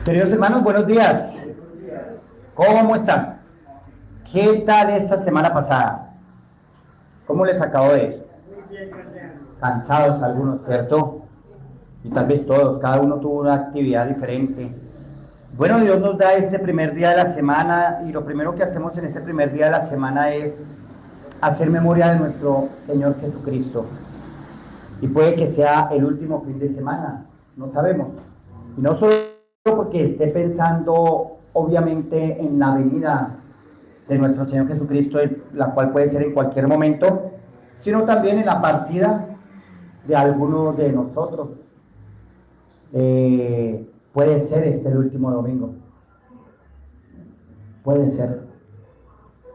Queridos hermanos, buenos días. ¿Cómo están? ¿Qué tal esta semana pasada? ¿Cómo les acabo de ir? Cansados algunos, ¿cierto? Y tal vez todos, cada uno tuvo una actividad diferente. Bueno, Dios nos da este primer día de la semana y lo primero que hacemos en este primer día de la semana es hacer memoria de nuestro Señor Jesucristo. Y puede que sea el último fin de semana, no sabemos. Y no solo porque esté pensando obviamente en la venida de nuestro Señor Jesucristo, la cual puede ser en cualquier momento, sino también en la partida de alguno de nosotros. Puede ser este el último domingo. Puede ser.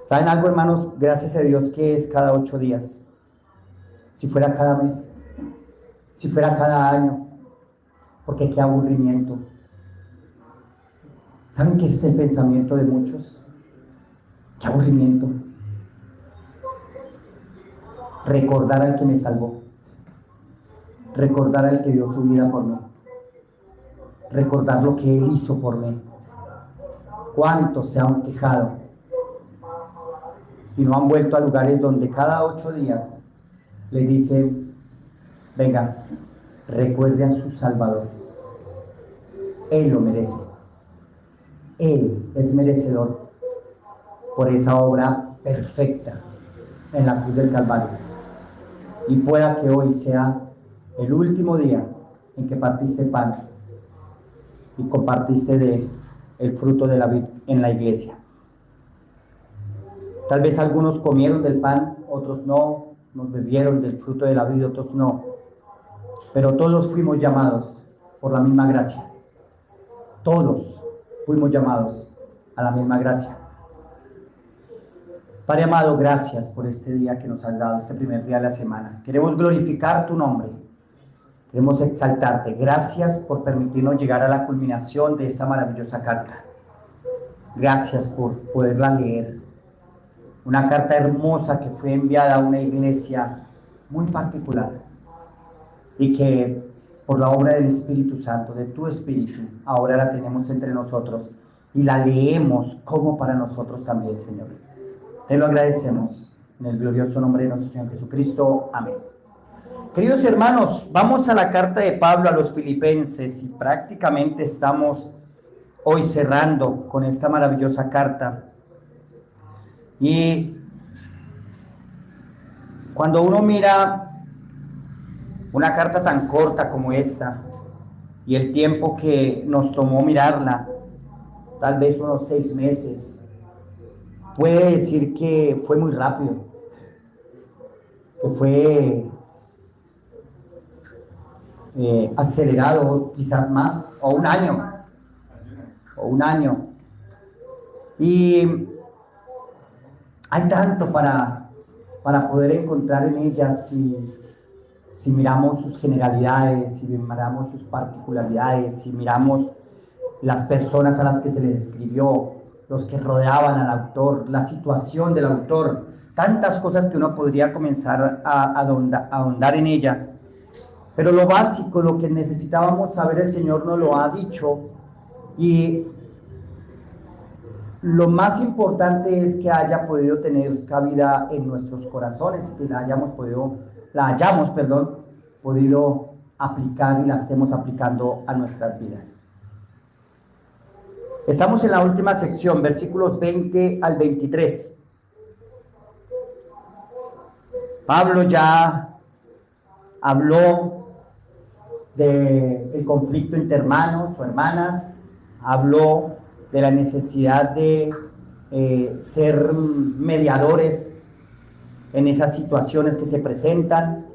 ¿Saben algo, hermanos? Gracias a Dios que es cada 8 días. Si fuera cada mes, si fuera cada año, porque qué aburrimiento. ¿Saben que ese es el pensamiento de muchos? ¡Qué aburrimiento! Recordar al que me salvó. Recordar al que dio su vida por mí. Recordar lo que Él hizo por mí. ¿Cuántos se han quejado? Y no han vuelto a lugares donde cada 8 días le dicen, venga, recuerde a su Salvador. Él lo merece. Él es merecedor por esa obra perfecta en la cruz del Calvario. Y pueda que hoy sea el último día en que partiste pan y compartiste de el fruto de la vid en la iglesia. Tal vez algunos comieron del pan, otros no, nos bebieron del fruto de la vid, otros no. Pero todos fuimos llamados por la misma gracia. Todos fuimos llamados a la misma gracia. Padre amado, gracias por este día que nos has dado, este primer día de la semana. Queremos glorificar tu nombre. Queremos exaltarte. Gracias por permitirnos llegar a la culminación de esta maravillosa carta. Gracias por poderla leer. Una carta hermosa que fue enviada a una iglesia muy particular y que por la obra del Espíritu Santo, de tu Espíritu, ahora la tenemos entre nosotros y la leemos como para nosotros también, Señor. Te lo agradecemos en el glorioso nombre de nuestro Señor Jesucristo. Amén. Queridos hermanos, vamos a la carta de Pablo a los Filipenses y prácticamente estamos hoy cerrando con esta maravillosa carta. Y cuando uno mira una carta tan corta como esta y el tiempo que nos tomó mirarla, tal vez unos 6 meses, puede decir que fue muy rápido, que fue acelerado, quizás más, o un año. Y hay tanto para poder encontrar en ella si miramos sus generalidades, si miramos sus particularidades, si miramos las personas a las que se les escribió, los que rodeaban al autor, la situación del autor, tantas cosas que uno podría comenzar a ahondar en ella. Pero lo básico, lo que necesitábamos saber, el Señor nos lo ha dicho, y lo más importante es que haya podido tener cabida en nuestros corazones, que la hayamos podido aplicar y la estemos aplicando a nuestras vidas. Estamos en la última sección, versículos 20 al 23. Pablo ya habló del conflicto entre hermanos o hermanas, habló de la necesidad de ser mediadores en esas situaciones que se presentan.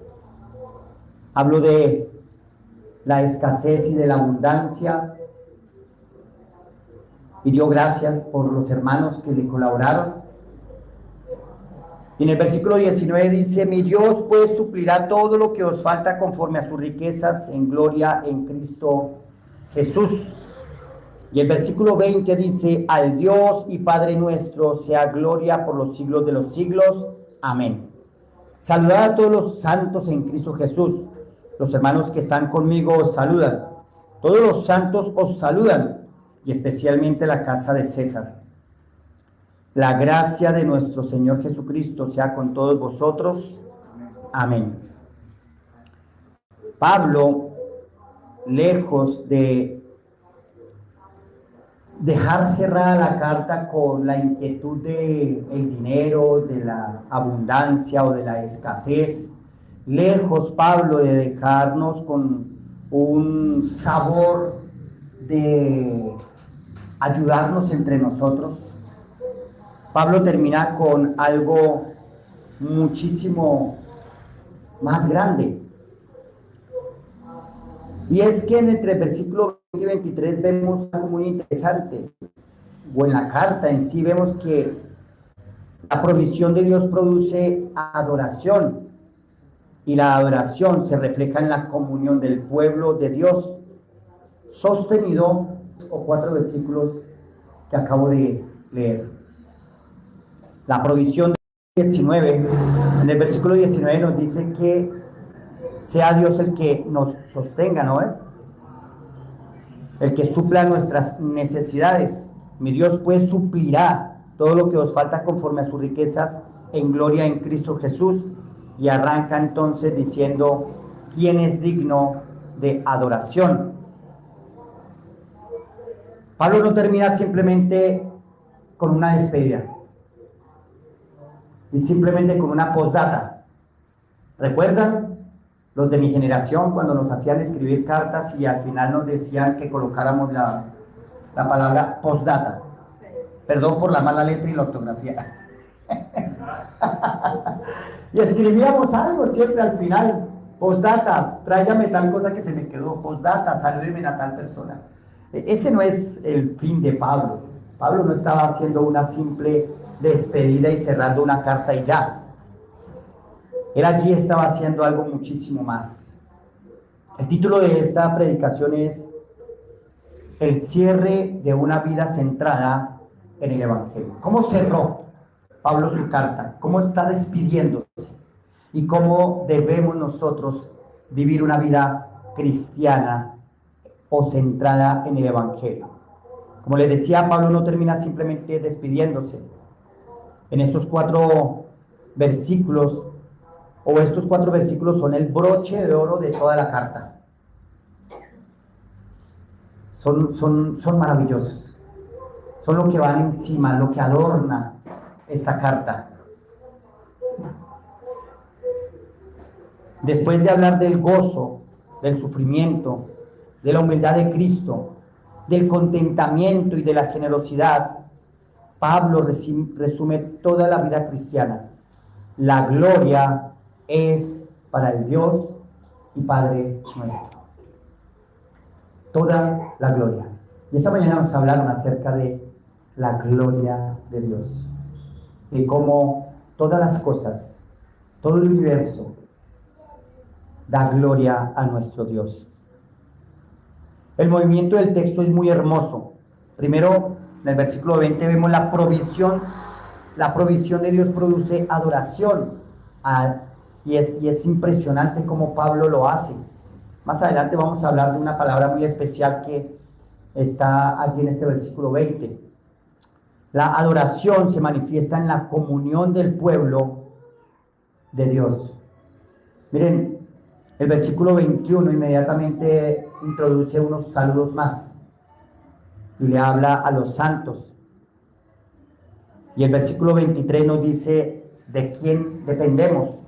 Habló de la escasez y de la abundancia y dio gracias por los hermanos que le colaboraron. Y en el versículo 19 dice: mi Dios pues suplirá todo lo que os falta conforme a sus riquezas en gloria en Cristo Jesús. Y el versículo 20 dice: al Dios y Padre nuestro sea gloria por los siglos de los siglos. Amén. Saludad a todos los santos en Cristo Jesús. Los hermanos que están conmigo os saludan. Todos los santos os saludan. y especialmente la casa de César. La gracia de nuestro Señor Jesucristo sea con todos vosotros. Amén. Pablo, lejos de dejar cerrada la carta con la inquietud del dinero, de la abundancia o de la escasez, lejos Pablo de dejarnos con un sabor de ayudarnos entre nosotros, Pablo termina con algo muchísimo más grande. Y es que entre el versículo 20 y 23 vemos algo muy interesante, o en la carta en sí vemos que la provisión de Dios produce adoración, y la adoración se refleja en la comunión del pueblo de Dios, sostenido por 4 versículos que acabo de leer. La provisión de 19, en el versículo 19 nos dice que sea Dios el que nos sostenga, ¿no? El que supla nuestras necesidades. Mi Dios pues suplirá todo lo que os falta conforme a sus riquezas en gloria en Cristo Jesús. Y arranca entonces diciendo, ¿quién es digno de adoración? Pablo no termina simplemente con una despedida y simplemente con una postdata. ¿Recuerdan los de mi generación cuando nos hacían escribir cartas y al final nos decían que colocáramos la palabra postdata? Perdón por la mala letra y la ortografía. Y escribíamos algo siempre al final: postdata, tráigame tal cosa que se me quedó; postdata, salúdeme a tal persona. Ese no es el fin de Pablo. Pablo no estaba haciendo una simple despedida y cerrando una carta y ya. Él allí estaba haciendo algo muchísimo más. El título de esta predicación es El cierre de una vida centrada en el Evangelio. ¿Cómo cerró Pablo su carta? ¿Cómo está despidiéndose? ¿Y cómo debemos nosotros vivir una vida cristiana o centrada en el Evangelio? Como les decía, Pablo no termina simplemente despidiéndose. En estos 4 versículos, o estos 4 versículos son el broche de oro de toda la carta. Son maravillosos. Son lo que van encima, lo que adorna esta carta. Después de hablar del gozo, del sufrimiento, de la humildad de Cristo, del contentamiento y de la generosidad, Pablo resume toda la vida cristiana. La gloria es para el Dios y Padre nuestro. Toda la gloria. Y esta mañana nos hablaron acerca de la gloria de Dios, de cómo todas las cosas, todo el universo, da gloria a nuestro Dios. El movimiento del texto es muy hermoso. Primero, en el versículo 20 vemos la provisión. La provisión de Dios produce adoración. Y es impresionante cómo Pablo lo hace. Más adelante vamos a hablar de una palabra muy especial que está allí en este versículo 20. La adoración se manifiesta en la comunión del pueblo de Dios. Miren, el versículo 21 inmediatamente introduce unos saludos más y le habla a los santos. Y el versículo 23 nos dice de quién dependemos.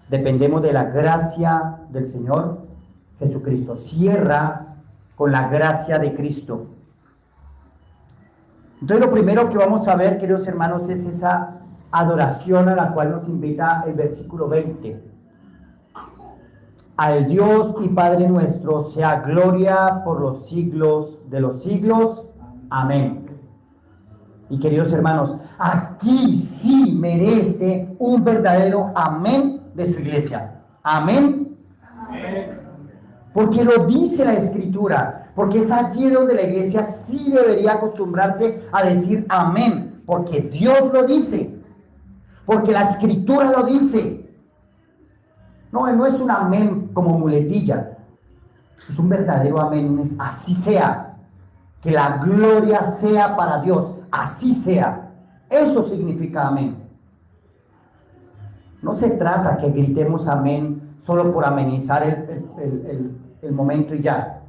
Dependemos de la gracia del Señor Jesucristo. Cierra con la gracia de Cristo. Entonces lo primero que vamos a ver, queridos hermanos, es esa adoración a la cual nos invita el versículo 20. Al Dios y Padre nuestro sea gloria por los siglos de los siglos. Amén. Y queridos hermanos, aquí sí merece un verdadero amén de su iglesia. Amén. Amén. Porque lo dice la Escritura, porque es allí donde la iglesia sí debería acostumbrarse a decir amén, porque Dios lo dice, porque la Escritura lo dice. No es un amén como muletilla, es un verdadero amén, así sea. Que la gloria sea para Dios, así sea. Eso significa amén. No se trata que gritemos amén solo por amenizar el momento y ya.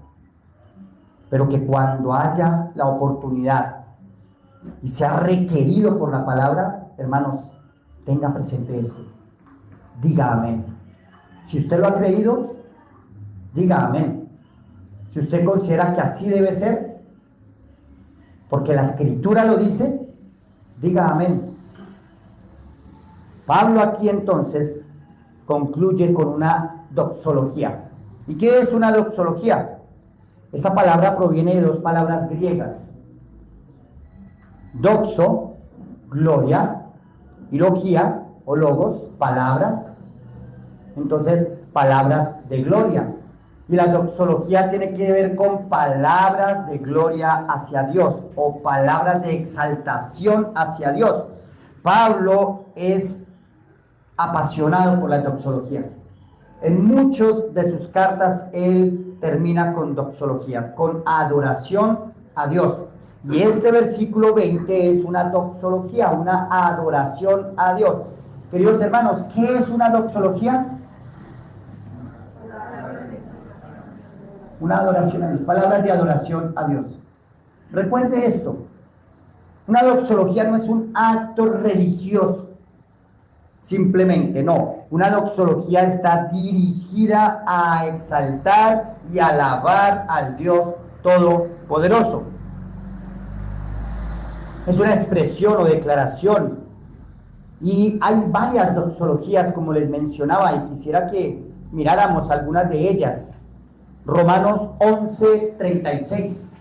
Pero que cuando haya la oportunidad y sea requerido por la palabra, hermanos, tenga presente esto. Diga amén. Si usted lo ha creído, diga amén. Si usted considera que así debe ser, porque la Escritura lo dice, diga amén. Pablo aquí entonces concluye con una doxología. ¿Y qué es una doxología? Esta palabra proviene de dos palabras griegas. Doxo, gloria, y logía o logos, palabras. Entonces, palabras de gloria. Y la doxología tiene que ver con palabras de gloria hacia Dios o palabras de exaltación hacia Dios. Pablo es apasionado por las doxologías. En muchas de sus cartas él termina con doxologías, con adoración a Dios. Y este versículo 20 es una doxología, una adoración a Dios. Queridos hermanos, ¿qué es una doxología? Una adoración a Dios, palabras de adoración a Dios. Recuerde esto, una doxología no es un acto religioso, simplemente no. Una doxología está dirigida a exaltar y alabar al Dios Todopoderoso. Es una expresión o declaración. Y hay varias doxologías, como les mencionaba, y quisiera que miráramos algunas de ellas. Romanos 11:36.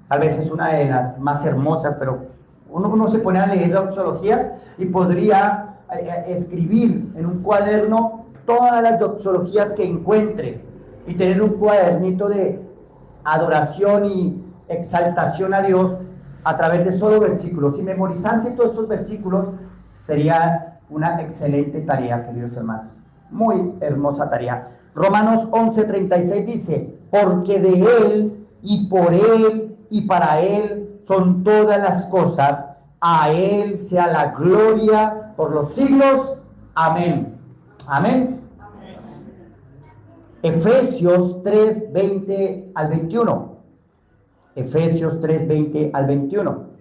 Tal vez es una de las más hermosas, pero uno se pone a leer doxologías y podría escribir en un cuaderno todas las doxologías que encuentre y tener un cuadernito de adoración y exaltación a Dios a través de solo versículos. Si memorizarse todos estos versículos sería una excelente tarea, queridos hermanos. Muy hermosa tarea. Romanos 11:36 dice: porque de Él y por Él y para Él son todas las cosas, a Él sea la gloria por los siglos. Amén. Amén. Amén. Efesios 3:20 al 21. Efesios 3:20 al 21.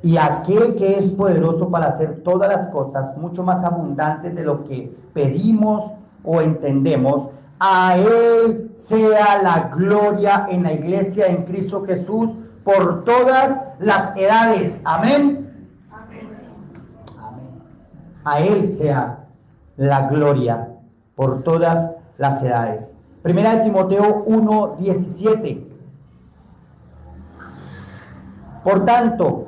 Y aquel que es poderoso para hacer todas las cosas mucho más abundantes de lo que pedimos o entendemos, a Él sea la gloria en la iglesia en Cristo Jesús por todas las edades. Amén. Amén. Amén. A Él sea la gloria por todas las edades. Primera de Timoteo 1:17. Por tanto,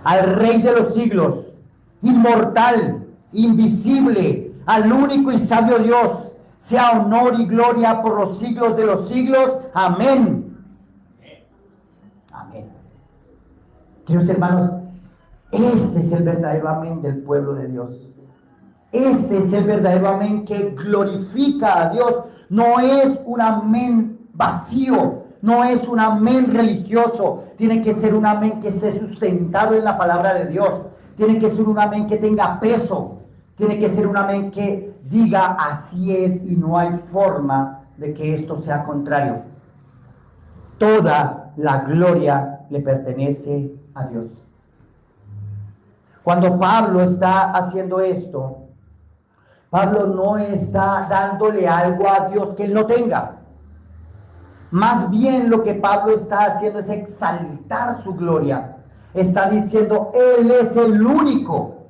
al Rey de los siglos, inmortal, invisible, al único y sabio Dios, sea honor y gloria por los siglos de los siglos. Amén. Amén. Queridos hermanos, este es el verdadero amén del pueblo de Dios. Este es el verdadero amén que glorifica a Dios. No es un amén vacío, no es un amén religioso. Tiene que ser un amén que esté sustentado en la palabra de Dios. Tiene que ser un amén que tenga peso. Tiene que ser un amén que diga así es y no hay forma de que esto sea contrario. Toda la gloria le pertenece a Dios. Cuando Pablo está haciendo esto, Pablo no está dándole algo a Dios que él no tenga. Más bien lo que Pablo está haciendo es exaltar su gloria. Está diciendo, Él es el único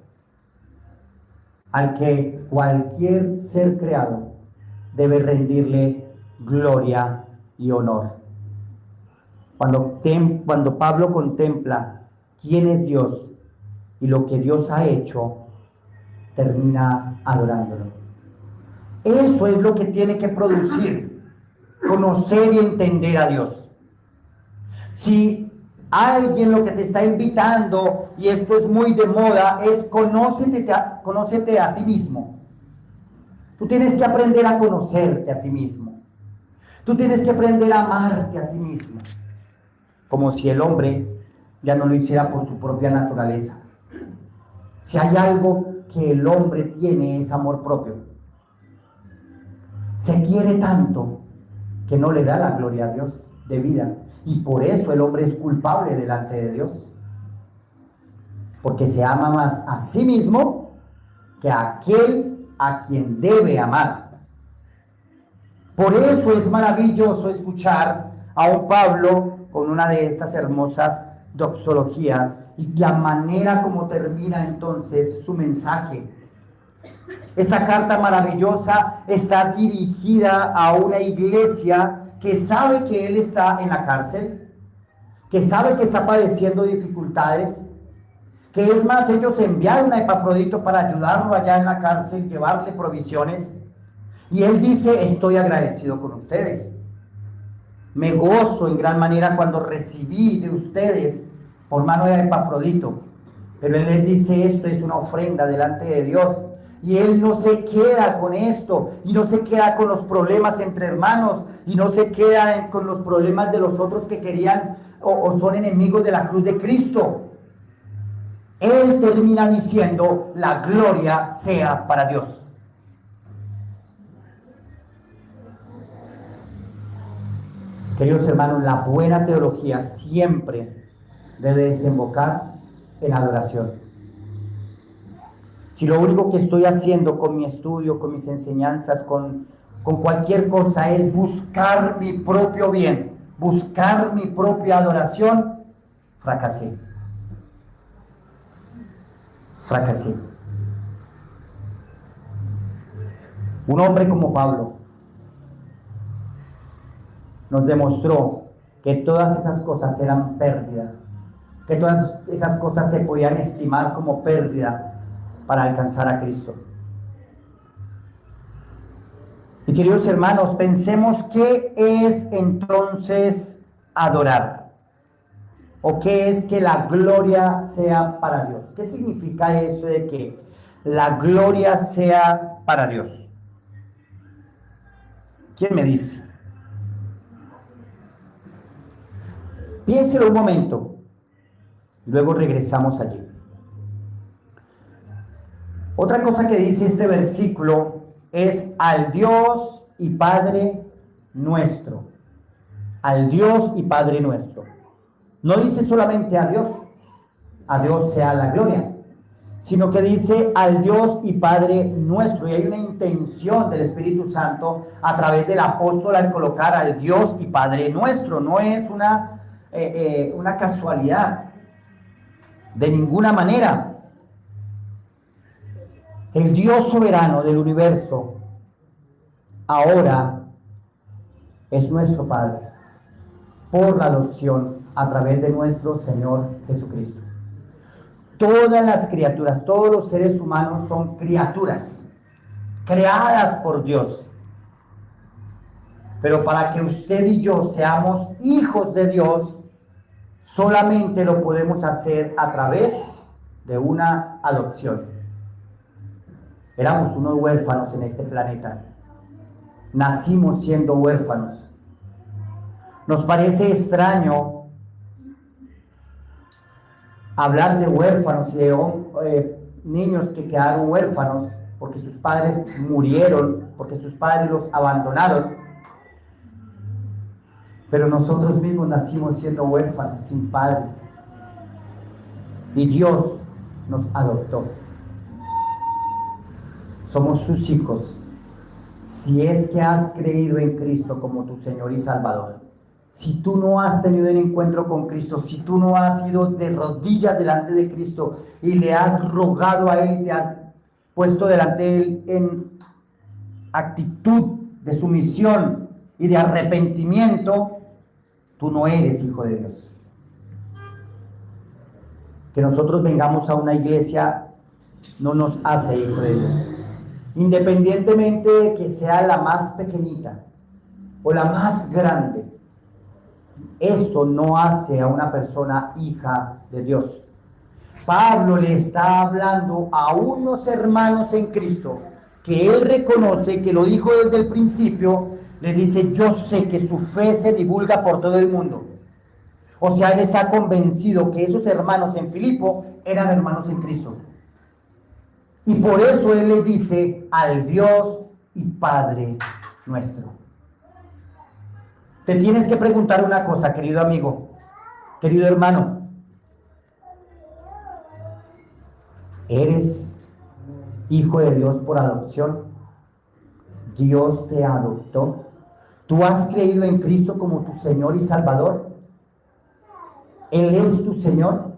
al que cualquier ser creado debe rendirle gloria y honor. Cuando Pablo contempla quién es Dios y lo que Dios ha hecho, termina adorándolo. Eso es lo que tiene que producir conocer y entender a Dios. Si alguien lo que te está invitando, y esto es muy de moda, es conócete a ti mismo. Tú tienes que aprender a conocerte a ti mismo. Tú tienes que aprender a amarte a ti mismo, como si el hombre ya no lo hiciera por su propia naturaleza. Si hay algo que el hombre tiene es amor propio. Se quiere tanto que no le da la gloria a Dios de vida, y por eso el hombre es culpable delante de Dios, porque se ama más a sí mismo que a aquel a quien debe amar. Por eso es maravilloso escuchar a un Pablo con una de estas hermosas doxologías y la manera como termina entonces su mensaje. Esa carta maravillosa está dirigida a una iglesia que sabe que él está en la cárcel, que sabe que está padeciendo dificultades, que es más, ellos enviaron a Epafrodito para ayudarlo allá en la cárcel, llevarle provisiones, y él dice: estoy agradecido con ustedes, me gozo en gran manera cuando recibí de ustedes por mano de Epafrodito. Pero él les dice: esto es una ofrenda delante de Dios. Y él no se queda con esto, y no se queda con los problemas entre hermanos, y no se queda con los problemas de los otros que querían o son enemigos de la cruz de Cristo. Él termina diciendo: la gloria sea para Dios. Queridos hermanos, la buena teología siempre debe desembocar en adoración. Si lo único que estoy haciendo con mi estudio, con mis enseñanzas, con cualquier cosa es buscar mi propio bien, buscar mi propia adoración, fracasé. Fracasé. Un hombre como Pablo nos demostró que todas esas cosas eran pérdida, que todas esas cosas se podían estimar como pérdida para alcanzar a Cristo. Y queridos hermanos, pensemos qué es entonces adorar, o qué es que la gloria sea para Dios. ¿Qué significa eso de que la gloria sea para Dios? ¿Quién me dice? Piénselo un momento y luego regresamos allí. Otra cosa que dice este versículo es: al Dios y Padre nuestro. Al Dios y Padre nuestro. No dice solamente a Dios sea la gloria, sino que dice al Dios y Padre nuestro. Y hay una intención del Espíritu Santo a través del apóstol al colocar al Dios y Padre nuestro. No es una casualidad, de ninguna manera. El Dios soberano del universo ahora es nuestro Padre por la adopción a través de nuestro Señor Jesucristo. Todas las criaturas, todos los seres humanos son criaturas creadas por Dios. Pero para que usted y yo seamos hijos de Dios, solamente lo podemos hacer a través de una adopción. Éramos unos huérfanos en este planeta. Nacimos siendo huérfanos. Nos parece extraño hablar de huérfanos y de niños que quedaron huérfanos porque sus padres murieron, porque sus padres los abandonaron. Pero nosotros mismos nacimos siendo huérfanos, sin padres. Y Dios nos adoptó. Somos sus hijos, si es que has creído en Cristo como tu Señor y Salvador. Si tú no has tenido un encuentro con Cristo, si tú no has ido de rodillas delante de Cristo y le has rogado a Él y te has puesto delante de Él en actitud de sumisión y de arrepentimiento, tú no eres hijo de Dios. Que nosotros vengamos a una iglesia no nos hace hijo de Dios. Independientemente de que sea la más pequeñita o la más grande, eso no hace a una persona hija de Dios. Pablo le está hablando a unos hermanos en Cristo que él reconoce, que lo dijo desde el principio, le dice, yo sé que su fe se divulga por todo el mundo. O sea, él está convencido que esos hermanos en Filipo eran hermanos en Cristo. Y por eso él le dice al Dios y Padre nuestro. Te tienes que preguntar una cosa, querido amigo, querido hermano. ¿Eres hijo de Dios por adopción? ¿Dios te adoptó? ¿Tú has creído en Cristo como tu Señor y Salvador? ¿Él es tu Señor?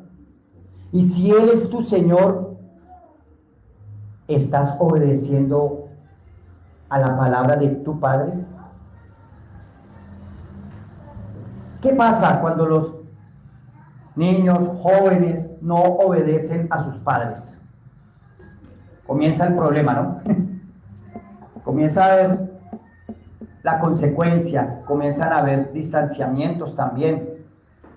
Y si Él es tu Señor, ¿estás obedeciendo a la palabra de tu Padre? ¿Qué pasa cuando los niños jóvenes no obedecen a sus padres? Comienza el problema, ¿no? Comienza a haber la consecuencia, comienzan a haber distanciamientos también,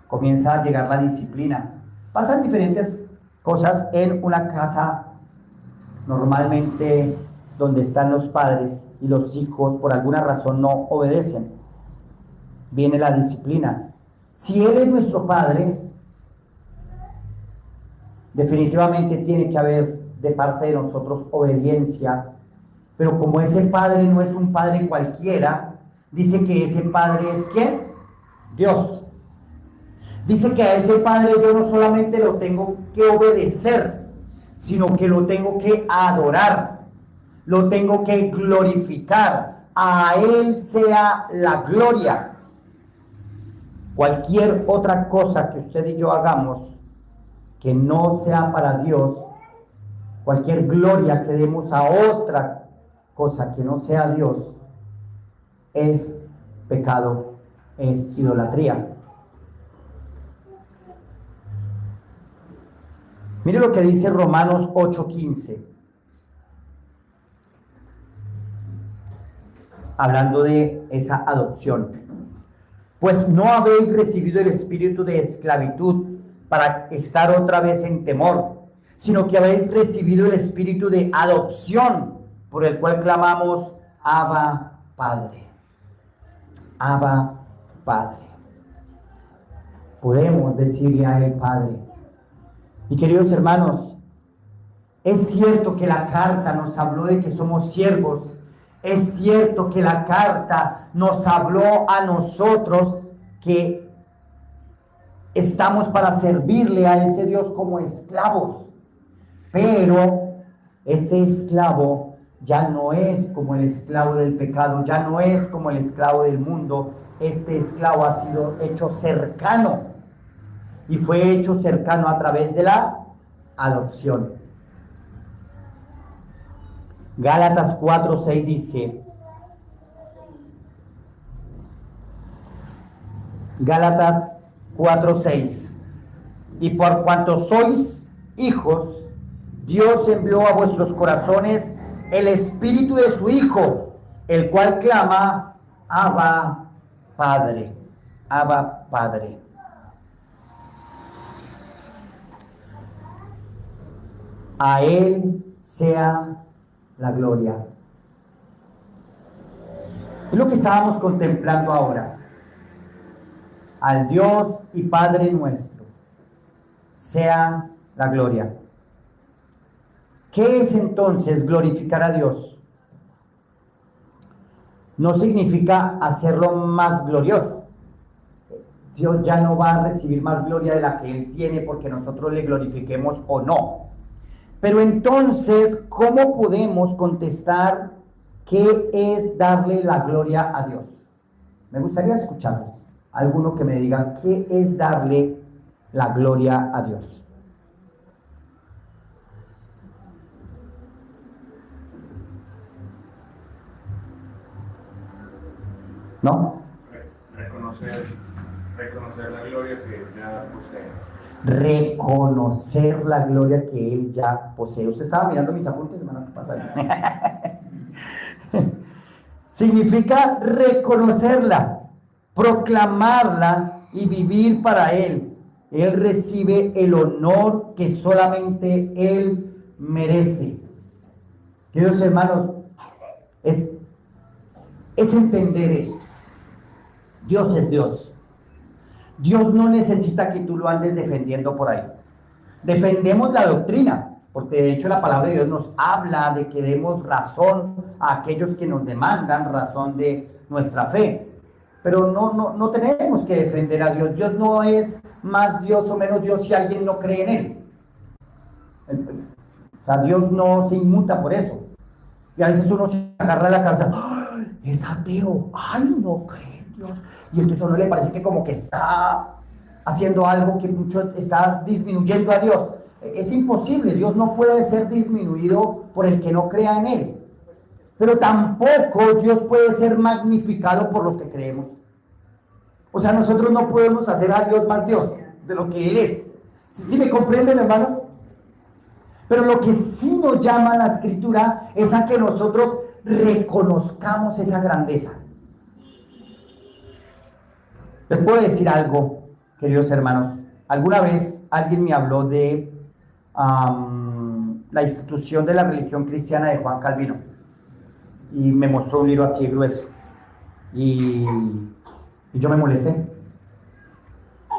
comienza a llegar la disciplina. Pasan diferentes cosas en una casa normalmente donde están los padres y los hijos por alguna razón no obedecen. Viene la disciplina. Si Él es nuestro Padre, definitivamente tiene que haber de parte de nosotros obediencia, pero como ese Padre no es un Padre cualquiera, dice que ese Padre es ¿quién? Dios. Dice que a ese Padre yo no solamente lo tengo que obedecer, sino que lo tengo que adorar, lo tengo que glorificar. A Él sea la gloria. Cualquier otra cosa que usted y yo hagamos que no sea para Dios, cualquier gloria que demos a otra cosa que no sea Dios, es pecado, es idolatría. Mire lo que dice Romanos 8:15, hablando de esa adopción. Pues no habéis recibido el espíritu de esclavitud para estar otra vez en temor, sino que habéis recibido el espíritu de adopción, por el cual clamamos, Abba, Padre. Abba, Padre. Podemos decirle a Él, Padre. Y queridos hermanos, es cierto que la carta nos habló de que somos siervos. Es cierto que la carta nos habló a nosotros que estamos para servirle a ese Dios como esclavos. Pero este esclavo ya no es como el esclavo del pecado, ya no es como el esclavo del mundo. Este esclavo ha sido hecho cercano y fue hecho cercano a través de la adopción. Gálatas 4:6 dice, Gálatas 4:6, y por cuanto sois hijos, Dios envió a vuestros corazones el espíritu de su Hijo, el cual clama, Abba, Padre. Abba, Padre. A Él sea la gloria. Es lo que estábamos contemplando ahora. Al Dios y Padre nuestro sea la gloria. ¿Qué es entonces glorificar a Dios? No significa hacerlo más glorioso. Dios ya no va a recibir más gloria de la que Él tiene porque nosotros le glorifiquemos o no. Pero entonces, ¿cómo podemos contestar qué es darle la gloria a Dios? Me gustaría escucharles. Alguno que me diga qué es darle la gloria a Dios. ¿No? Reconocer la gloria que ya posee. Reconocer la gloria que Él ya posee. ¿Usted estaba mirando mis apuntes, hermano? ¿Qué pasa ahí? Significa reconocerla, proclamarla y vivir para Él. Él recibe el honor que solamente Él merece. Queridos hermanos, Es, es entender esto. Dios es Dios. Dios no necesita que tú lo andes defendiendo por ahí. Defendemos la doctrina, porque de hecho la palabra de Dios nos habla de que demos razón a aquellos que nos demandan razón de nuestra fe. Pero no tenemos que defender a Dios. Dios no es más Dios o menos Dios si alguien no cree en Él. O sea, Dios no se inmuta por eso. Y a veces uno se agarra a la cabeza, ¡ay, es ateo! ¡Ay, no cree en Dios! Y entonces a uno le parece que como que está haciendo algo que mucho está disminuyendo a Dios. Es imposible, Dios no puede ser disminuido por el que no crea en Él. Pero tampoco Dios puede ser magnificado por los que creemos. O sea, nosotros no podemos hacer a Dios más Dios de lo que Él es. ¿Sí me comprenden, hermanos? Pero lo que sí nos llama la Escritura es a que nosotros reconozcamos esa grandeza. Les puedo decir algo, queridos hermanos. Alguna vez alguien me habló de la institución de la religión cristiana de Juan Calvino y me mostró un libro así grueso y yo me molesté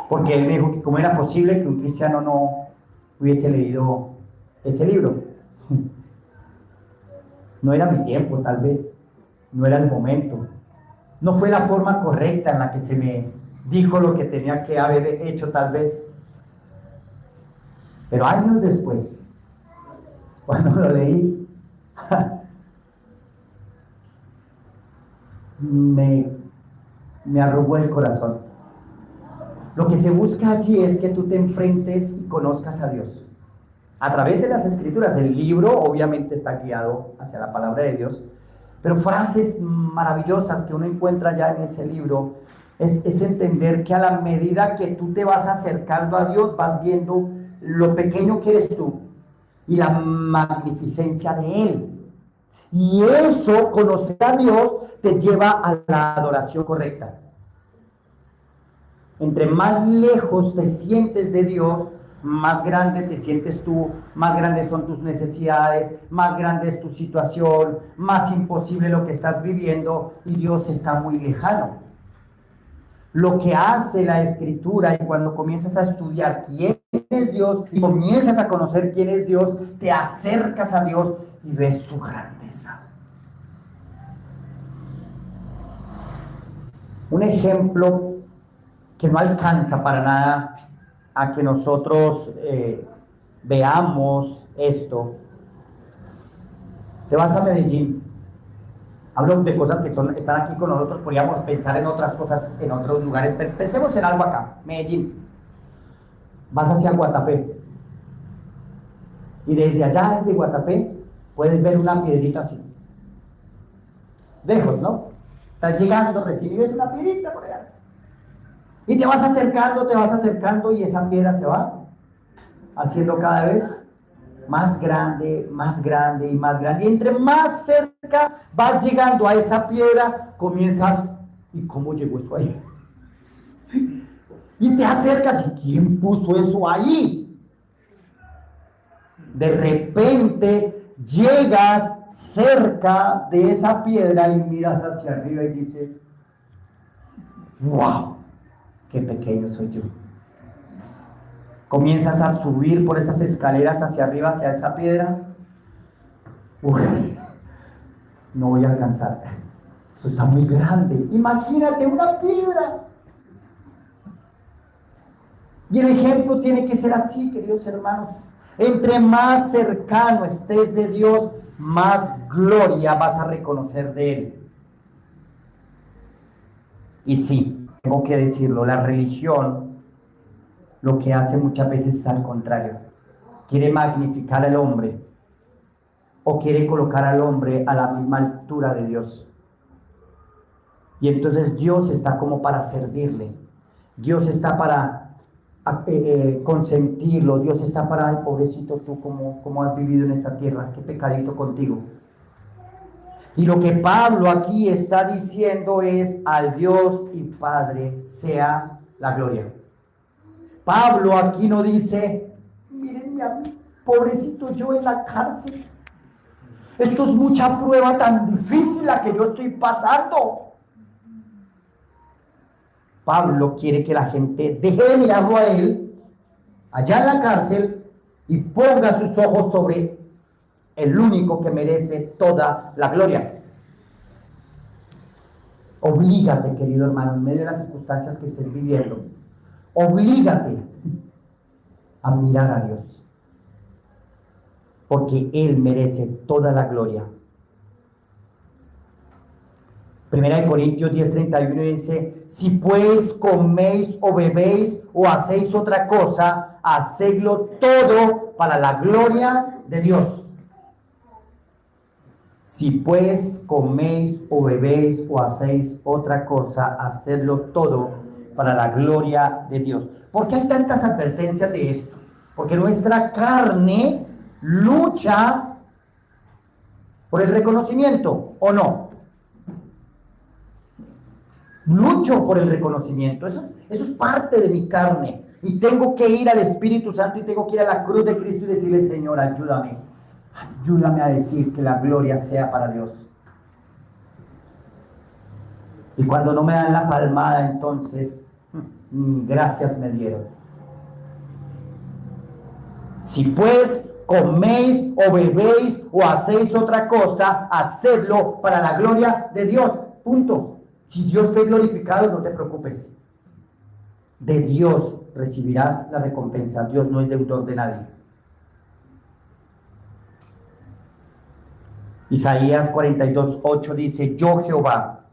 porque él me dijo que cómo era posible que un cristiano no hubiese leído ese libro. No era mi tiempo, tal vez, no era el momento, no fue la forma correcta en la que se me dijo lo que tenía que haber hecho, tal vez. Pero años después, cuando lo leí, me arrugó el corazón. Lo que se busca allí es que tú te enfrentes y conozcas a Dios. A través de las Escrituras, el libro obviamente está guiado hacia la palabra de Dios, pero frases maravillosas que uno encuentra ya en ese libro es entender que a la medida que tú te vas acercando a Dios, vas viendo lo pequeño que eres tú y la magnificencia de Él. Y eso, conocer a Dios, te lleva a la adoración correcta. Entre más lejos te sientes de Dios, más grande te sientes tú, más grandes son tus necesidades, más grande es tu situación, más imposible lo que estás viviendo y Dios está muy lejano. Lo que hace la Escritura, y cuando comienzas a estudiar quién es Dios y comienzas a conocer quién es Dios, te acercas a Dios y ves su grandeza. Un ejemplo que no alcanza para nada a que nosotros veamos esto. Te vas a Medellín. Hablo de cosas que están aquí con nosotros, podríamos pensar en otras cosas en otros lugares, pero pensemos en algo acá, Medellín. Vas hacia Guatapé y desde allá, desde Guatapé, puedes ver una piedrita así. Lejos, ¿no? Estás llegando, recibes una piedrita por allá. Y te vas acercando y esa piedra se va haciendo cada vez más grande y más grande. Y entre más cerca vas llegando a esa piedra, comienzas, ¿y cómo llegó eso ahí? Y te acercas, ¿y quién puso eso ahí? De repente llegas cerca de esa piedra y miras hacia arriba y dices, ¡wow! ¡Qué pequeño soy yo! Comienzas a subir por esas escaleras hacia arriba, hacia esa piedra. Uy, no voy a alcanzar. Eso está muy grande. Imagínate una piedra. Y el ejemplo tiene que ser así, queridos hermanos. Entre más cercano estés de Dios, más gloria vas a reconocer de Él. Y sí, tengo que decirlo, la religión lo que hace muchas veces es al contrario. Quiere magnificar al hombre o quiere colocar al hombre a la misma altura de Dios. Y entonces Dios está como para servirle. Dios está para consentirlo. Dios está para, ay, pobrecito tú, como has vivido en esta tierra, qué pecadito contigo. Y lo que Pablo aquí está diciendo es: al Dios y Padre sea la gloria. Pablo aquí no dice: mírenme a mí, pobrecito yo en la cárcel, Esto es mucha prueba tan difícil la que yo estoy pasando. Pablo quiere que la gente deje de mirarlo a él, allá en la cárcel, y ponga sus ojos sobre el único que merece toda la gloria. Oblígate, querido hermano, en medio de las circunstancias que estés viviendo, oblígate a mirar a Dios, porque Él merece toda la gloria. Primera de Corintios 10:31 dice: si pues coméis o bebéis o hacéis otra cosa, hacedlo todo para la gloria de Dios. Si pues coméis o bebéis o hacéis otra cosa, hacedlo todo para la gloria de Dios. ¿Por qué hay tantas advertencias de esto? Porque nuestra carne lucha por el reconocimiento, ¿o no? Lucho por el reconocimiento, eso es parte de mi carne, y tengo que ir al Espíritu Santo y tengo que ir a la cruz de Cristo y decirle: Señor, ayúdame a decir que la gloria sea para Dios. Y cuando no me dan la palmada, entonces gracias me dieron. Si pues coméis o bebéis o hacéis otra cosa, hacedlo para la gloria de Dios. Punto. Si Dios fue glorificado, no te preocupes. De Dios recibirás la recompensa. Dios no es deudor de nadie. Isaías 42:8 dice: yo Jehová,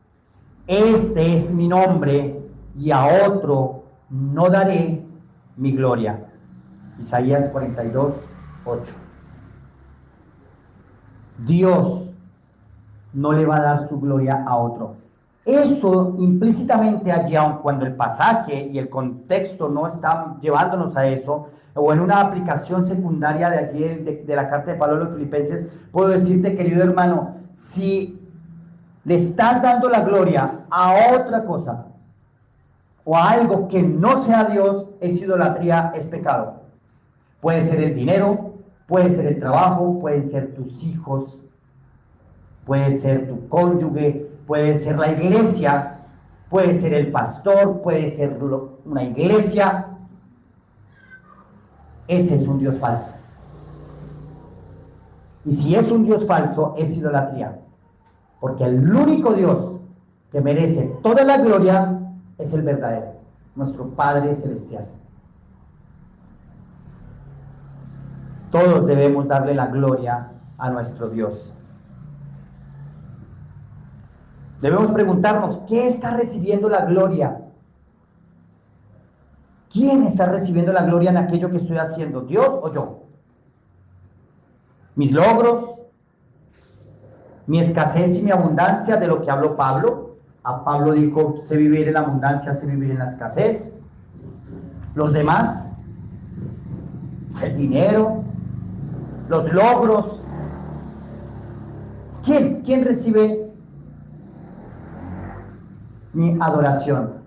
este es mi nombre, y a otro no daré mi gloria. Isaías 42:8. Dios no le va a dar su gloria a otro. Eso implícitamente allí, aun cuando el pasaje y el contexto no están llevándonos a eso, o en una aplicación secundaria de allí de la carta de Pablo a los Filipenses, puedo decirte, querido hermano, si le estás dando la gloria a otra cosa o a algo que no sea Dios, es idolatría, es pecado. Puede ser el dinero, puede ser el trabajo, pueden ser tus hijos, puede ser tu cónyuge, puede ser la iglesia, puede ser el pastor, puede ser una iglesia. Ese es un Dios falso. Y si es un Dios falso, es idolatría. Porque el único Dios que merece toda la gloria es el verdadero, nuestro Padre Celestial. Todos debemos darle la gloria a nuestro Dios. Debemos preguntarnos: ¿qué está recibiendo la gloria? ¿Quién está recibiendo la gloria en aquello que estoy haciendo? ¿Dios o yo? ¿Mis logros? ¿Mi escasez y mi abundancia, de lo que habló Pablo? A Pablo dijo: sé vivir en la abundancia, sé vivir en la escasez. ¿Los demás? ¿El dinero? ¿Los logros? ¿Quién recibe mi adoración?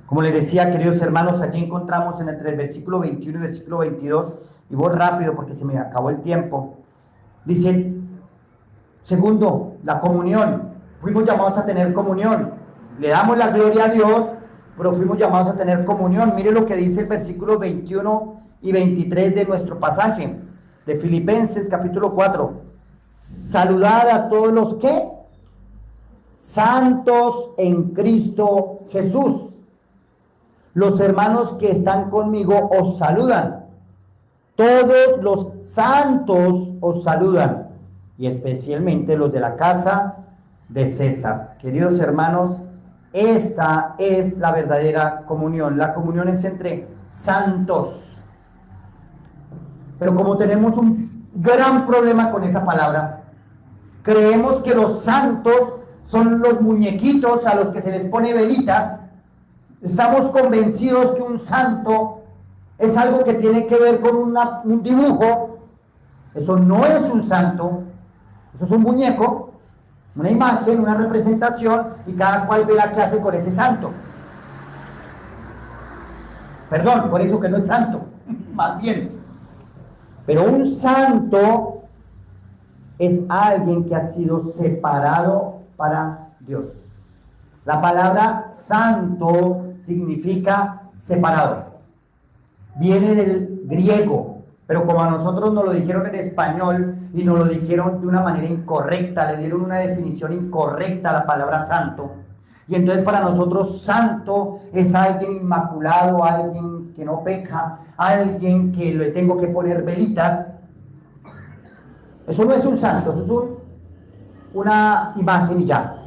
Como les decía, queridos hermanos, aquí encontramos entre el versículo 21 y el versículo 22, y voy rápido porque se me acabó el tiempo. Dice: segundo, la comunión. Fuimos llamados a tener comunión. Le damos la gloria a Dios, pero fuimos llamados a tener comunión. Mire lo que dice el versículo 21 y 23 de nuestro pasaje de Filipenses capítulo 4. Saludad a todos los que santos en Cristo Jesús. Los hermanos que están conmigo os saludan. Todos los santos os saludan, y especialmente los de la casa de César. Queridos hermanos, esta es la verdadera comunión. La comunión es entre santos. Pero como tenemos un gran problema con esa palabra, creemos que los santos son los muñequitos a los que se les pone velitas. Estamos convencidos que un santo es algo que tiene que ver con un dibujo. Eso no es un santo, eso es un muñeco, una imagen, una representación, y cada cual verá qué hace con ese santo. Perdón, por eso que no es santo, más bien. Pero un santo es alguien que ha sido separado para Dios. La palabra santo significa separado. Viene del griego, pero como a nosotros nos lo dijeron en español y nos lo dijeron de una manera incorrecta, le dieron una definición incorrecta a la palabra santo. Y entonces para nosotros santo es alguien inmaculado, alguien que no peca, alguien que le tengo que poner velitas. Eso no es un santo, eso es una imagen y ya.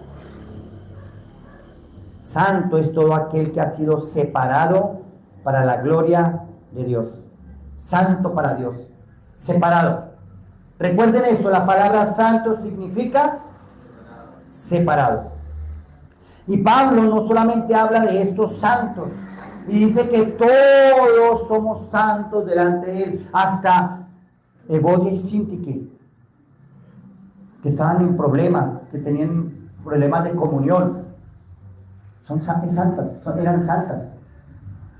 Santo es todo aquel que ha sido separado para la gloria de Dios. Santo para Dios, separado. Recuerden esto, la palabra santo significa separado. Y Pablo no solamente habla de estos santos, y dice que todos somos santos delante de él, hasta Evodia y Sintique, que estaban en problemas, que tenían problemas de comunión. Son santas, eran santas.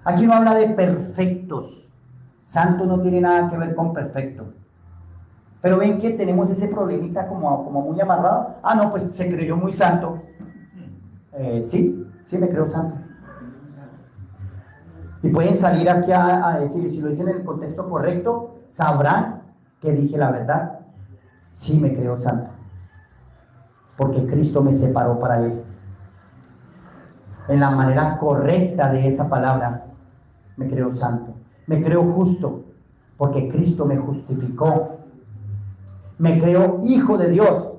Aquí no habla de perfectos. Santo no tiene nada que ver con perfecto. Pero ven que tenemos ese problemita como muy amarrado. Ah, no, pues se creyó muy santo. Sí me creo santo. Y pueden salir aquí a decir, si lo dicen en el contexto correcto, sabrán que dije la verdad. Sí me creo santo. Porque Cristo me separó para él. En la manera correcta de esa palabra, me creo santo. Me creo justo, porque Cristo me justificó. Me creo hijo de Dios,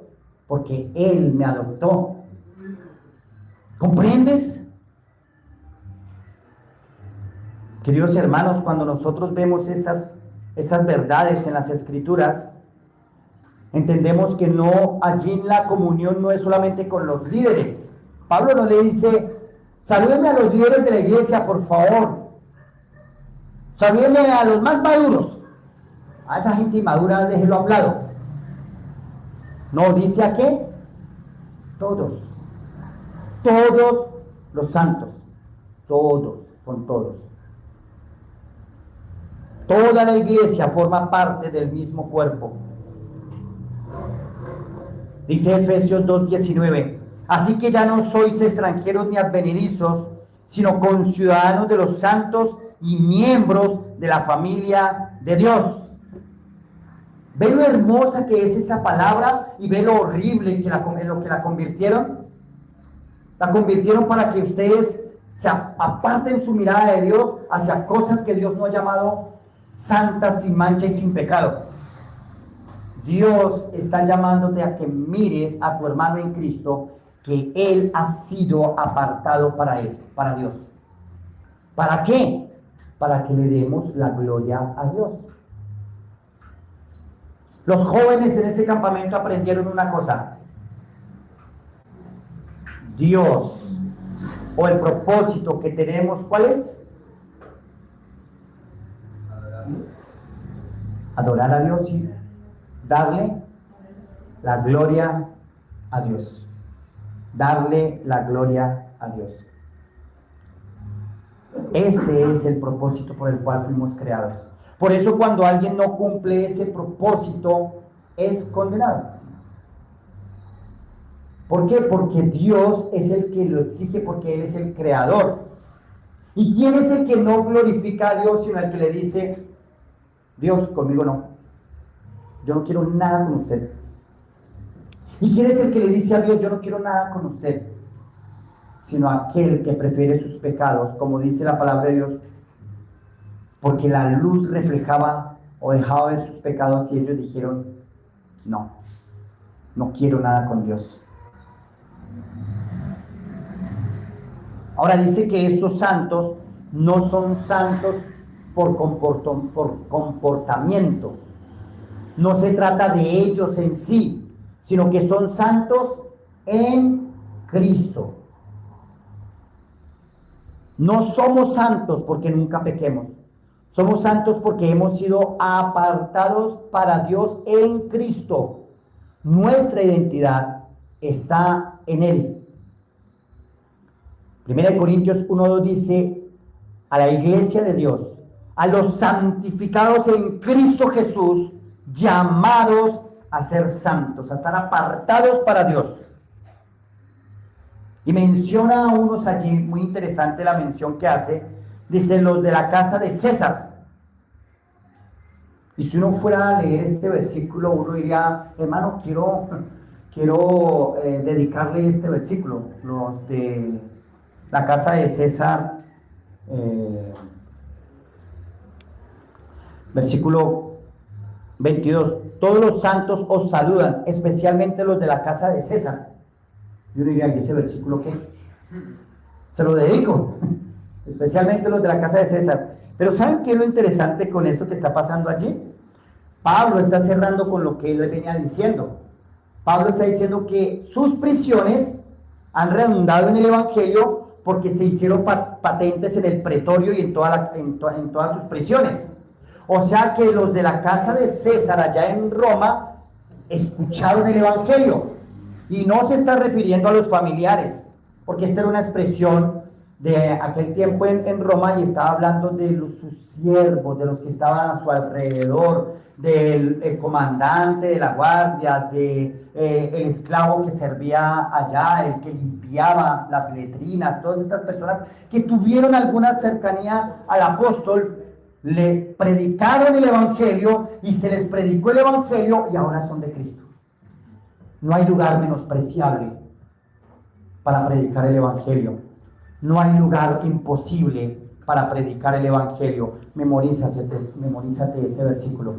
porque Él me adoptó. ¿Comprendes? Queridos hermanos, cuando nosotros vemos estas verdades en las Escrituras, entendemos que allí la comunión no es solamente con los líderes. Pablo no le dice, salúdenme a los líderes de la iglesia, por favor. Salúdenme a los más maduros. A esa gente inmadura, déjenlo a un lado. No, dice a qué? Todos los santos, son todos. Toda la iglesia forma parte del mismo cuerpo. Dice Efesios 2:19, así que ya no sois extranjeros ni advenedizos, sino conciudadanos de los santos y miembros de la familia de Dios. ¿Ven lo hermosa que es esa palabra y ven lo horrible en lo que la convirtieron? La convirtieron para que ustedes se aparten su mirada de Dios hacia cosas que Dios no ha llamado santas, sin mancha y sin pecado. Dios está llamándote a que mires a tu hermano en Cristo, que Él ha sido apartado para Él, para Dios. ¿Para qué? Para que le demos la gloria a Dios. Los jóvenes en este campamento aprendieron una cosa. Dios, o el propósito que tenemos, ¿cuál es? Adorar a Dios y darle la gloria a Dios. Darle la gloria a Dios. Ese es el propósito por el cual fuimos creados. Por eso cuando alguien no cumple ese propósito, es condenado. ¿Por qué? Porque Dios es el que lo exige, porque Él es el creador. ¿Y quién es el que no glorifica a Dios, sino el que le dice, Dios, conmigo no, yo no quiero nada con usted? ¿Y quién es el que le dice a Dios, yo no quiero nada con usted? Sino aquel que prefiere sus pecados, como dice la palabra de Dios, porque la luz reflejaba o dejaba ver sus pecados y ellos dijeron, no quiero nada con Dios. Ahora dice que estos santos no son santos por comportamiento. No se trata de ellos en sí, sino que son santos en Cristo. No somos santos porque nunca pequemos. Somos santos porque hemos sido apartados para Dios en Cristo. Nuestra identidad está en Él. 1 Corintios 1:2 dice, a la iglesia de Dios, a los santificados en Cristo Jesús, llamados a ser santos, a estar apartados para Dios. Y menciona a unos allí, muy interesante la mención que hace, dice los de la casa de César. Y si uno fuera a leer este versículo, uno diría, hermano, quiero dedicarle este versículo, los de la casa de César, versículo 22, todos los santos os saludan, especialmente los de la casa de César. Yo diría, ¿y ese versículo qué? Se lo dedico, especialmente los de la casa de César. Pero ¿saben qué es lo interesante con esto que está pasando allí? Pablo está cerrando con lo que él venía diciendo. Pablo está diciendo que sus prisiones han redundado en el evangelio porque se hicieron patentes en el pretorio y en todas sus prisiones. O sea que los de la casa de César allá en Roma escucharon el evangelio. Y no se está refiriendo a los familiares, porque esta era una expresión de aquel tiempo en Roma y estaba hablando de sus siervos, de los que estaban a su alrededor, del comandante de la guardia, el esclavo que servía allá, el que limpiaba las letrinas, todas estas personas que tuvieron alguna cercanía al apóstol, le predicaron el evangelio y se les predicó el evangelio y ahora son de Cristo. No hay lugar menospreciable para predicar el evangelio. No hay lugar imposible para predicar el evangelio. Memorízate ese versículo.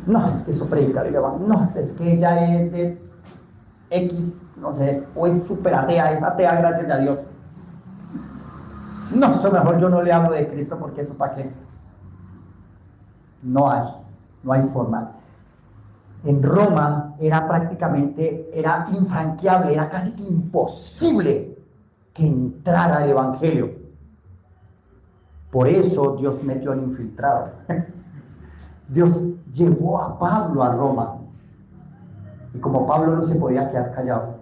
No, es que eso predicar el evangelio. No, es que ella es de X, no sé, o es súper atea, es atea, gracias a Dios. No, eso mejor yo no le hablo de Cristo porque eso para qué. No hay forma. En Roma era infranqueable, era casi que imposible que entrara el evangelio. Por eso Dios metió al infiltrado. Dios llevó a Pablo a Roma. Y como Pablo no se podía quedar callado,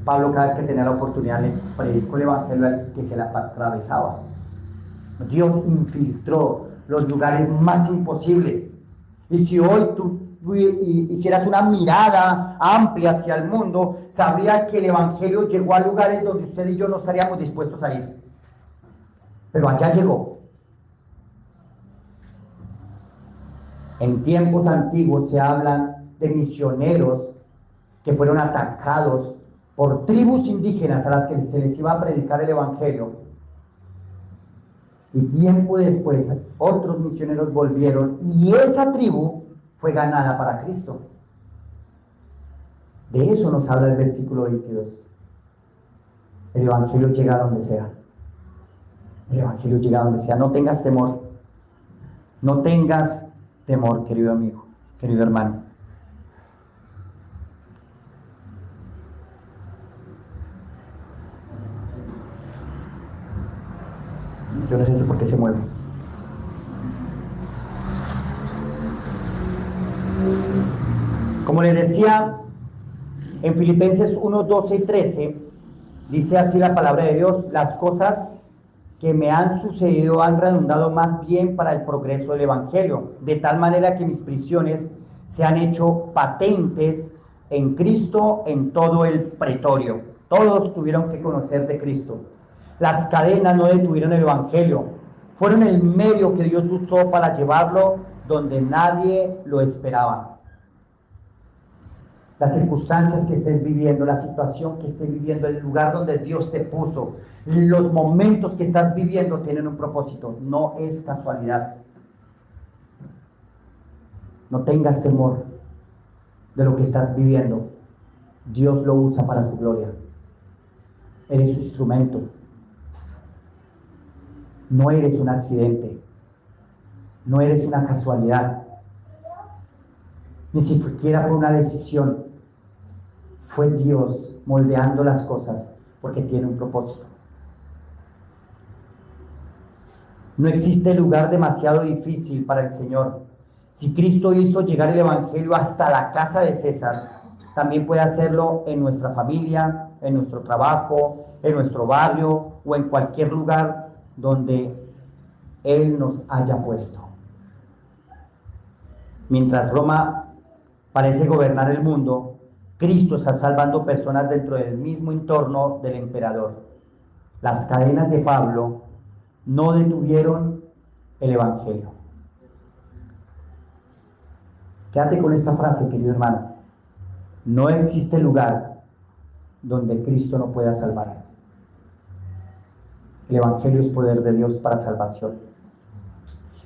Pablo cada vez que tenía la oportunidad le predicó el evangelio al que se la atravesaba. Dios infiltró los lugares más imposibles. Y si hoy tú hicieras una mirada amplia hacia el mundo, sabría que el evangelio llegó a lugares donde usted y yo no estaríamos dispuestos a ir. Pero allá llegó. En tiempos antiguos se hablan de misioneros que fueron atacados por tribus indígenas a las que se les iba a predicar el evangelio. Y tiempo después otros misioneros volvieron y esa tribu fue ganada para Cristo. De eso nos habla el versículo 22. El evangelio llega a donde sea. El evangelio llega a donde sea. No tengas temor. No tengas temor, querido amigo, querido hermano. Yo no sé eso por qué se mueve. Como les decía, en Filipenses 1, 12 y 13, dice así la palabra de Dios: las cosas que me han sucedido han redundado más bien para el progreso del evangelio, de tal manera que mis prisiones se han hecho patentes en Cristo en todo el pretorio. Todos tuvieron que conocer de Cristo. Las cadenas no detuvieron el evangelio, fueron el medio que Dios usó para llevarlo donde nadie lo esperaba. Las circunstancias que estés viviendo, la situación que estés viviendo, el lugar donde Dios te puso, los momentos que estás viviendo tienen un propósito, no es casualidad. No tengas temor de lo que estás viviendo. Dios lo usa para su gloria. Eres su instrumento. No eres un accidente, no eres una casualidad, ni siquiera fue una decisión, fue Dios moldeando las cosas porque tiene un propósito. No existe lugar demasiado difícil para el Señor. Si Cristo hizo llegar el evangelio hasta la casa de César, también puede hacerlo en nuestra familia, en nuestro trabajo, en nuestro barrio o en cualquier lugar donde Él nos haya puesto. Mientras Roma parece gobernar el mundo, Cristo está salvando personas dentro del mismo entorno del emperador. Las cadenas de Pablo no detuvieron el evangelio. Quédate con esta frase, querido hermano. No existe lugar donde Cristo no pueda salvar. El evangelio es poder de Dios para salvación.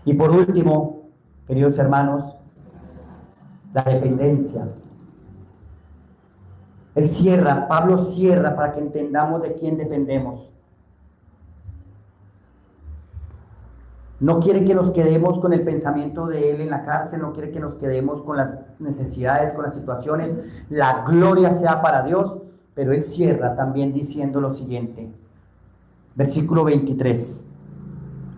Y por último, queridos hermanos, la dependencia. Pablo cierra para que entendamos de quién dependemos. No quiere que nos quedemos con el pensamiento de él en la cárcel, no quiere que nos quedemos con las necesidades, con las situaciones. La gloria sea para Dios, pero él cierra también diciendo lo siguiente. Versículo 23.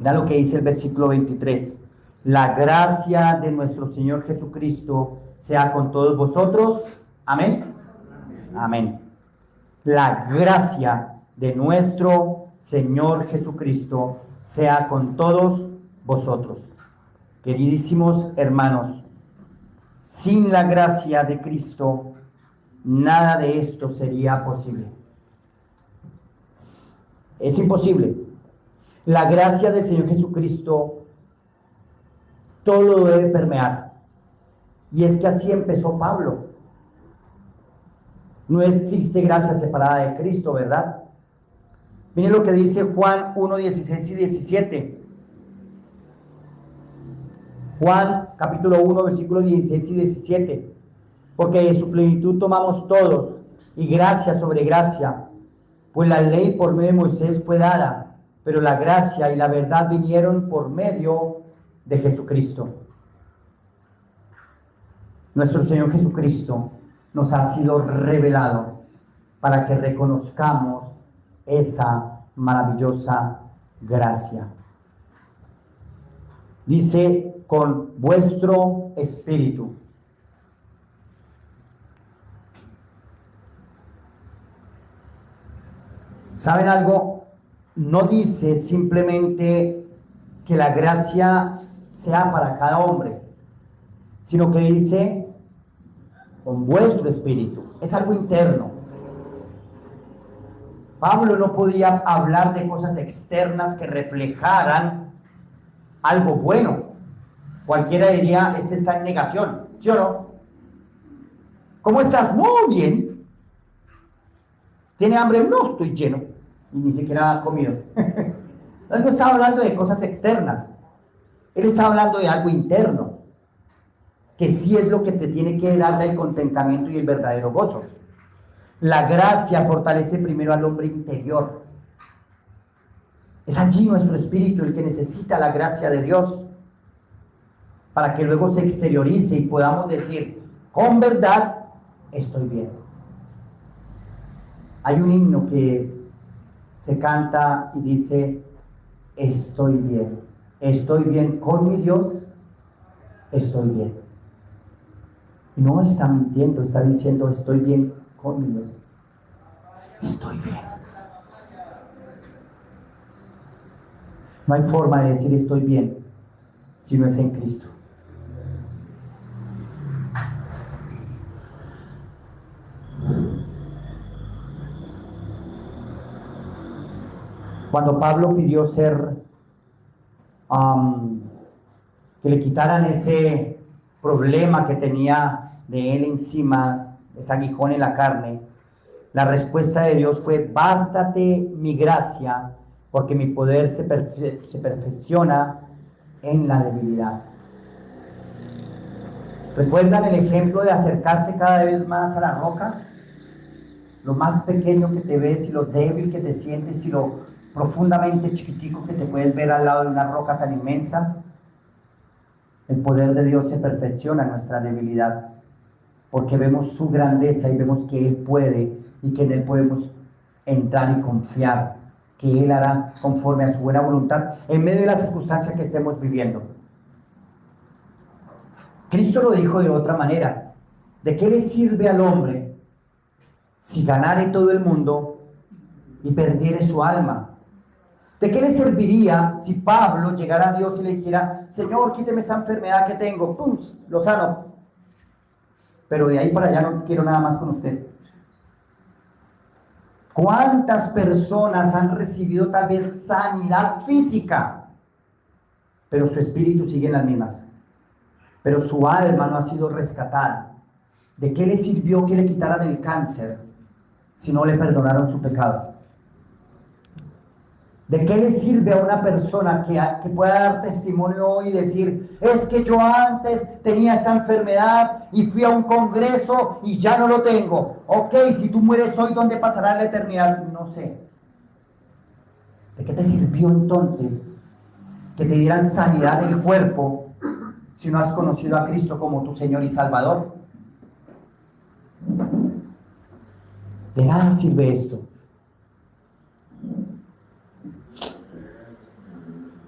Mira lo que dice el versículo 23. La gracia de nuestro Señor Jesucristo sea con todos vosotros. Amén. Amén. La gracia de nuestro Señor Jesucristo sea con todos vosotros. Queridísimos hermanos, sin la gracia de Cristo, nada de esto sería posible. Es imposible. La gracia del Señor Jesucristo todo lo debe permear. Y es que así empezó Pablo. No existe gracia separada de Cristo, ¿verdad? Miren lo que dice Juan 1, 16 y 17. Juan capítulo 1, versículos 16 y 17. Porque de su plenitud tomamos todos, y gracia sobre gracia. Pues la ley por medio de Moisés fue dada, pero la gracia y la verdad vinieron por medio de Jesucristo. Nuestro Señor Jesucristo nos ha sido revelado para que reconozcamos esa maravillosa gracia. Dice, con vuestro espíritu. ¿Saben algo? No dice simplemente que la gracia sea para cada hombre, sino que dice con vuestro espíritu. Es algo interno. Pablo no podía hablar de cosas externas que reflejaran algo bueno. Cualquiera diría, este está en negación, ¿sí o no? ¿Cómo estás? Muy bien. ¿Tiene hambre? No, estoy lleno. Y ni siquiera ha comido. Él no estaba hablando de cosas externas. Él estaba hablando de algo interno, que sí es lo que te tiene que dar el contentamiento y el verdadero gozo. La gracia fortalece primero al hombre interior. Es allí nuestro espíritu el que necesita la gracia de Dios para que luego se exteriorice y podamos decir, con verdad, estoy bien. Hay un himno que se canta y dice, estoy bien con mi Dios, estoy bien. Y no está mintiendo, está diciendo, estoy bien con mi Dios. Estoy bien. No hay forma de decir estoy bien si no es en Cristo. Cuando Pablo pidió que le quitaran ese problema que tenía de él encima, ese aguijón en la carne, la respuesta de Dios fue, bástate mi gracia, porque mi poder se perfecciona en la debilidad. ¿Recuerdan el ejemplo de acercarse cada vez más a la roca? Lo más pequeño que te ves y lo débil que te sientes y lo profundamente chiquitico que te puedes ver al lado de una roca tan inmensa. El poder de Dios se perfecciona en nuestra debilidad, porque vemos su grandeza y vemos que Él puede y que en Él podemos entrar y confiar, que Él hará conforme a su buena voluntad en medio de la circunstancia que estemos viviendo. Cristo lo dijo de otra manera: ¿de qué le sirve al hombre si ganare todo el mundo y perdiere su alma? ¿De qué le serviría si Pablo llegara a Dios y le dijera, Señor, quíteme esta enfermedad que tengo, ¡pum!, lo sano, pero de ahí para allá no quiero nada más con usted? ¿Cuántas personas han recibido tal vez sanidad física, pero su espíritu sigue en las mismas? Pero su alma no ha sido rescatada. ¿De qué le sirvió que le quitaran el cáncer si no le perdonaron su pecado? ¿De qué le sirve a una persona que pueda dar testimonio hoy y decir, es que yo antes tenía esta enfermedad y fui a un congreso y ya no lo tengo? Ok, si tú mueres hoy, ¿dónde pasará la eternidad? No sé. ¿De qué te sirvió entonces que te dieran sanidad del cuerpo si no has conocido a Cristo como tu Señor y Salvador? De nada sirve esto.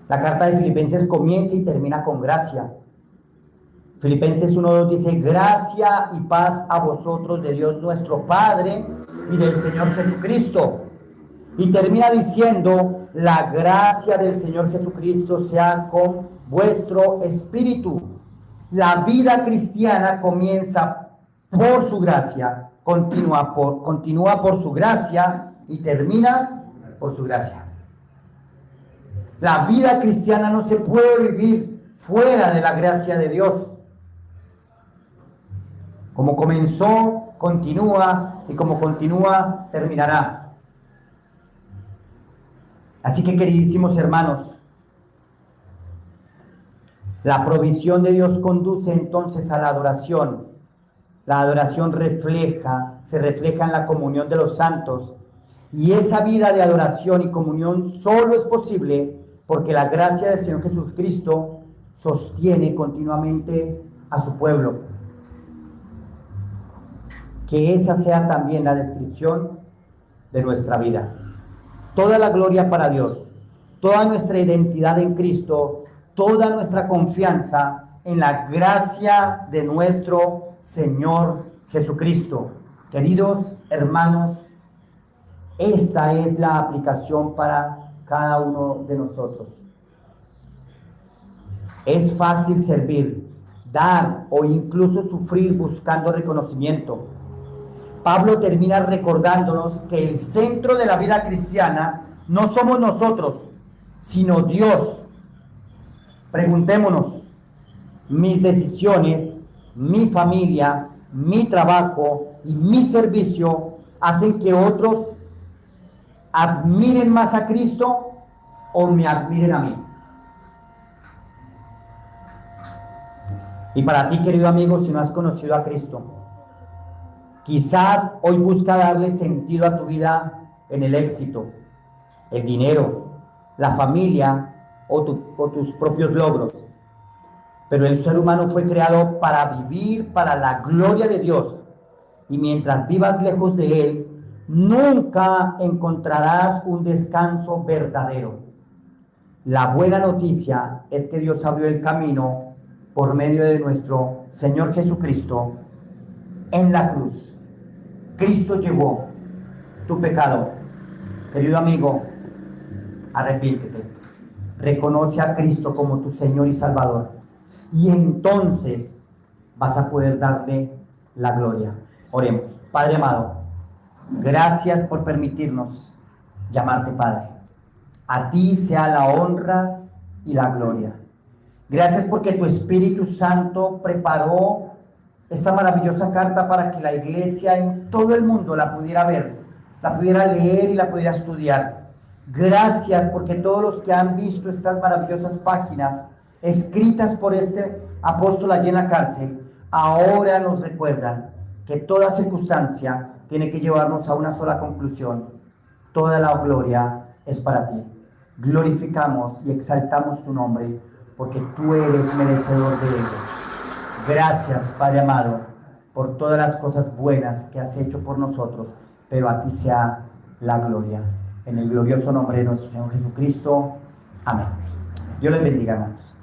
La carta de Filipenses comienza y termina con gracia. Filipenses 1:2 dice, gracia y paz a vosotros de Dios nuestro Padre y del Señor Jesucristo. Y termina diciendo, la gracia del Señor Jesucristo sea con vuestro espíritu. La vida cristiana comienza por su gracia, continúa por su gracia y termina por su gracia. La vida cristiana no se puede vivir fuera de la gracia de Dios. Como comenzó, continúa, y como continúa, terminará. Así que, queridísimos hermanos, la provisión de Dios conduce entonces a la adoración. La adoración se refleja en la comunión de los santos, y esa vida de adoración y comunión solo es posible porque la gracia del Señor Jesucristo sostiene continuamente a su pueblo. Que esa sea también la descripción de nuestra vida. Toda la gloria para Dios, toda nuestra identidad en Cristo, toda nuestra confianza en la gracia de nuestro Señor Jesucristo. Queridos hermanos, esta es la aplicación para cada uno de nosotros. Es fácil servir, dar o incluso sufrir buscando reconocimiento. Pablo termina recordándonos que el centro de la vida cristiana no somos nosotros, sino Dios. Preguntémonos, mis decisiones, mi familia, mi trabajo y mi servicio hacen que otros admiren más a Cristo o me admiren a mí. Y para ti, querido amigo, si no has conocido a Cristo, quizá hoy busca darle sentido a tu vida en el éxito, el dinero, la familia o tus propios logros. Pero el ser humano fue creado para vivir para la gloria de Dios, y mientras vivas lejos de Él, nunca encontrarás un descanso verdadero. La buena noticia es que Dios abrió el camino por medio de nuestro Señor Jesucristo en la cruz. Cristo llevó tu pecado. Querido amigo, arrepíntete. Reconoce a Cristo como tu Señor y Salvador. Y entonces vas a poder darle la gloria. Oremos. Padre amado, gracias por permitirnos llamarte Padre. A ti sea la honra y la gloria. Gracias porque tu Espíritu Santo preparó esta maravillosa carta para que la iglesia en todo el mundo la pudiera ver, la pudiera leer y la pudiera estudiar. Gracias porque todos los que han visto estas maravillosas páginas escritas por este apóstol allí en la cárcel, ahora nos recuerdan que toda circunstancia tiene que llevarnos a una sola conclusión: toda la gloria es para ti. Glorificamos y exaltamos tu nombre porque tú eres merecedor de ello. Gracias, Padre amado, por todas las cosas buenas que has hecho por nosotros, pero a ti sea la gloria. En el glorioso nombre de nuestro Señor Jesucristo. Amén. Dios les bendiga, hermanos.